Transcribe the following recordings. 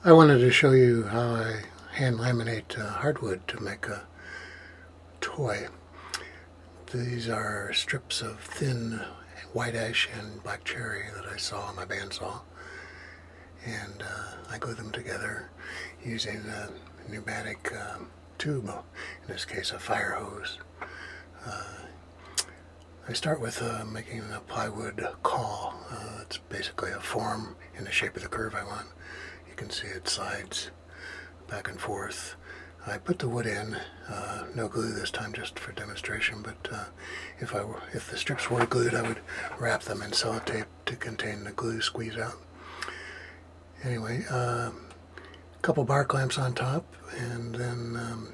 I wanted to show you how I hand laminate hardwood to make a toy. These are strips of thin white ash and black cherry that I saw on my bandsaw, and I glue them together using a pneumatic tube, in this case a fire hose. I start with making a plywood caul. It's basically a form in the shape of the curve I want. You can see it slides back and forth. I put the wood in, no glue this time, just for demonstration, but if the strips were glued, I would wrap them in sellotape to contain the glue squeeze out. Anyway, a couple bar clamps on top, and then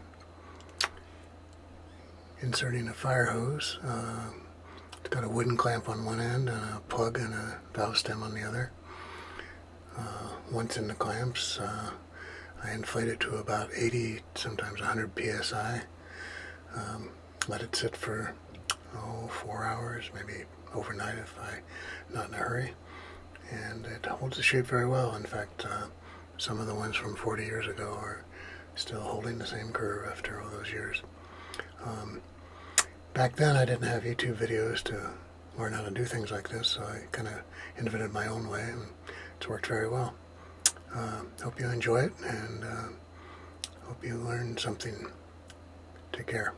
inserting a fire hose. It's got a wooden clamp on one end and a plug and a valve stem on the other. Once in the clamps, I inflate it to about 80, sometimes 100 psi. Let it sit for 4 hours, maybe overnight if I'm not in a hurry. And it holds the shape very well. In fact, some of the ones from 40 years ago are still holding the same curve after all those years. Back then I didn't have YouTube videos to learn how to do things like this, so I kind of invented my own way, and it's worked very well. Hope you enjoy it, and hope you learn something. Take care.